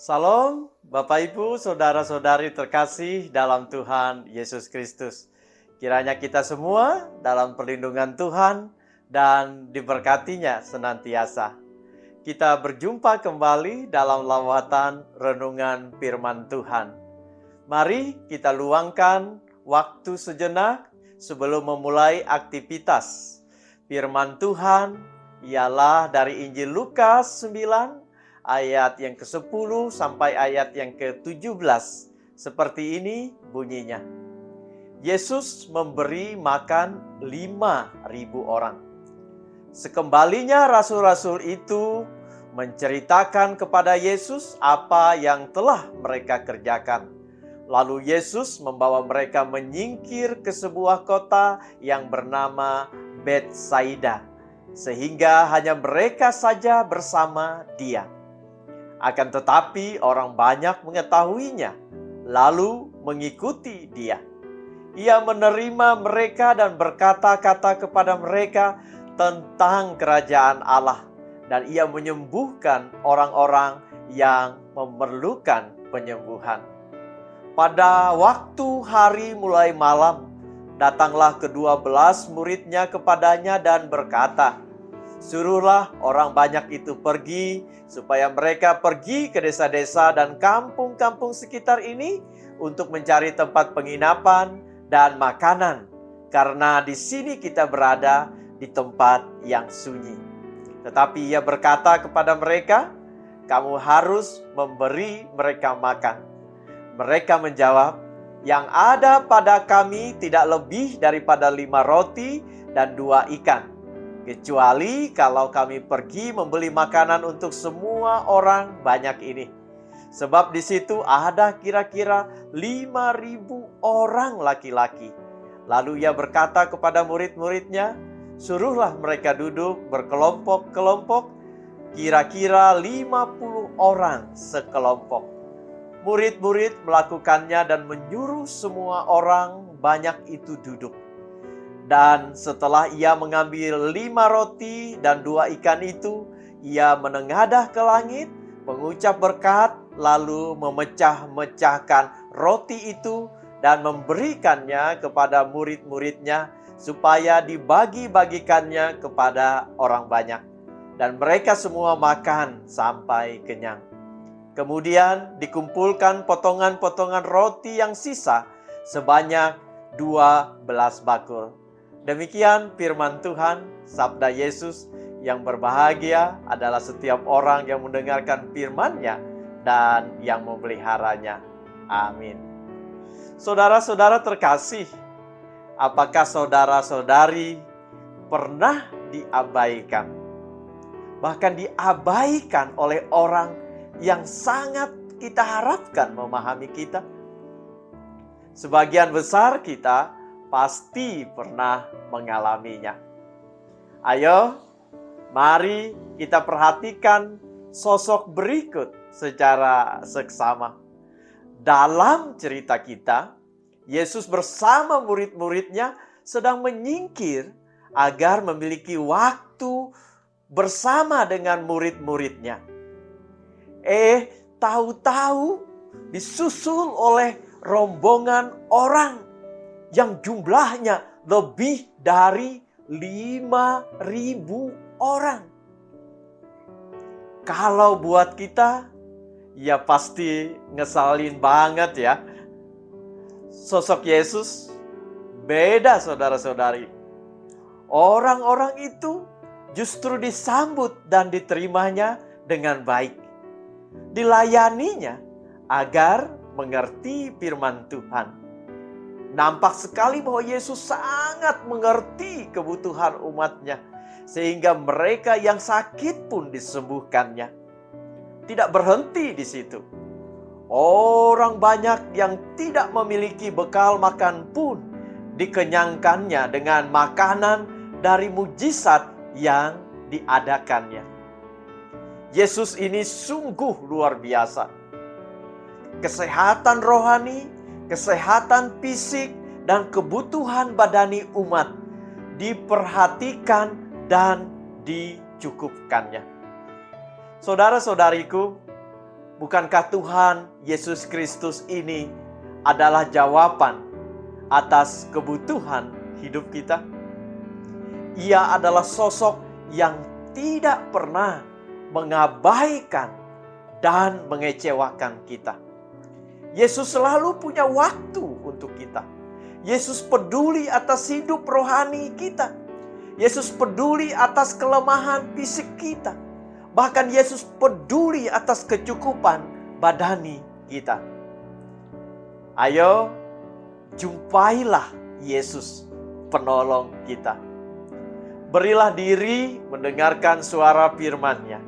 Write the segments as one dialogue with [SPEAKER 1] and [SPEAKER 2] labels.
[SPEAKER 1] Salam, Bapak Ibu, saudara-saudari terkasih dalam Tuhan Yesus Kristus. Kiranya kita semua dalam perlindungan Tuhan dan diberkatinya senantiasa. Kita berjumpa kembali dalam lawatan renungan firman Tuhan. Mari kita luangkan waktu sejenak sebelum memulai aktivitas. Firman Tuhan ialah dari Injil Lukas 9 ayat yang ke-10 sampai ayat yang ke-17. Seperti ini bunyinya. Yesus memberi makan 5.000 orang. Sekembalinya rasul-rasul itu menceritakan kepada Yesus apa yang telah mereka kerjakan. Lalu Yesus membawa mereka menyingkir ke sebuah kota yang bernama Betsaida, sehingga hanya mereka saja bersama Dia. Akan tetapi orang banyak mengetahuinya, lalu mengikuti Dia. Ia menerima mereka dan berkata-kata kepada mereka tentang kerajaan Allah, dan Ia menyembuhkan orang-orang yang memerlukan penyembuhan. Pada waktu hari mulai malam, datanglah ke-12 muridnya kepadanya dan berkata, "Suruhlah orang banyak itu pergi, supaya mereka pergi ke desa-desa dan kampung-kampung sekitar ini untuk mencari tempat penginapan dan makanan, karena di sini kita berada di tempat yang sunyi." Tetapi ia berkata kepada mereka, "Kamu harus memberi mereka makan." Mereka menjawab, "Yang ada pada kami tidak lebih daripada 5 roti dan 2 ikan. Kecuali kalau kami pergi membeli makanan untuk semua orang banyak ini." Sebab di situ ada kira-kira 5.000 orang laki-laki. Lalu ia berkata kepada murid-muridnya, "Suruhlah mereka duduk berkelompok-kelompok, kira-kira 50 orang sekelompok." Murid-murid melakukannya dan menyuruh semua orang banyak itu duduk. Dan setelah ia mengambil 5 roti dan 2 ikan itu, ia menengadah ke langit, mengucap berkat, lalu memecah-mecahkan roti itu dan memberikannya kepada murid-muridnya supaya dibagi-bagikannya kepada orang banyak. Dan mereka semua makan sampai kenyang. Kemudian dikumpulkan potongan-potongan roti yang sisa sebanyak 12 bakul. Demikian firman Tuhan, sabda Yesus. Yang berbahagia adalah setiap orang yang mendengarkan firman-Nya dan yang memeliharanya. Amin. Saudara-saudara terkasih, apakah saudara-saudari pernah diabaikan? Bahkan diabaikan oleh orang yang sangat kita harapkan memahami kita? Sebagian besar kita pasti pernah mengalaminya. Ayo, mari kita perhatikan sosok berikut secara seksama. Dalam cerita kita, Yesus bersama murid-muridnya sedang menyingkir agar memiliki waktu bersama dengan murid-muridnya. Tahu-tahu disusul oleh rombongan orang yang jumlahnya lebih dari 5.000 orang. Kalau buat kita, ya pasti ngesalin banget ya. Sosok Yesus beda, saudara-saudari. Orang-orang itu justru disambut dan diterimanya dengan baik. Dilayaninya agar mengerti firman Tuhan. Nampak sekali bahwa Yesus sangat mengerti kebutuhan umatnya, sehingga mereka yang sakit pun disembuhkannya. Tidak berhenti di situ. Orang banyak yang tidak memiliki bekal makan pun dikenyangkannya dengan makanan dari mujizat yang diadakannya. Yesus ini sungguh luar biasa. Kesehatan rohani, kesehatan fisik, dan kebutuhan badani umat diperhatikan dan dicukupkannya. Saudara-saudariku, Bukankah Tuhan Yesus Kristus ini adalah jawaban atas kebutuhan hidup kita? Ia adalah sosok yang tidak pernah mengabaikan dan mengecewakan kita. Yesus selalu punya waktu untuk kita. Yesus peduli atas hidup rohani kita. Yesus peduli atas kelemahan fisik kita. Bahkan Yesus peduli atas kecukupan badani kita. Ayo, jumpailah Yesus, penolong kita. Berilah diri mendengarkan suara firman-Nya.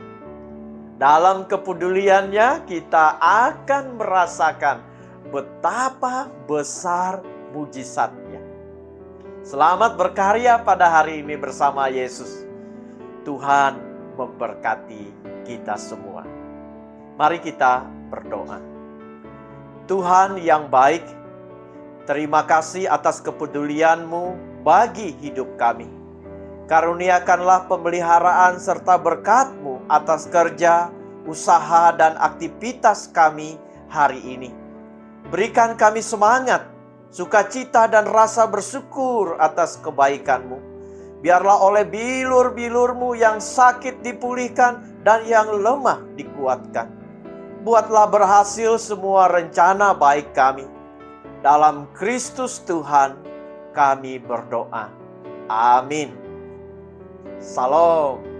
[SPEAKER 1] Dalam kepeduliannya kita akan merasakan betapa besar mujizat-Nya. Selamat berkarya pada hari ini bersama Yesus. Tuhan memberkati kita semua. Mari kita berdoa. Tuhan yang baik, terima kasih atas kepedulian-Mu bagi hidup kami. Karuniakanlah pemeliharaan serta berkat-Mu atas kerja, usaha, dan aktivitas kami hari ini. Berikan kami semangat, sukacita, dan rasa bersyukur atas kebaikan-Mu. Biarlah oleh bilur-bilur-Mu yang sakit dipulihkan dan yang lemah dikuatkan. Buatlah berhasil semua rencana baik kami. Dalam Kristus Tuhan kami berdoa. Amin. Salam.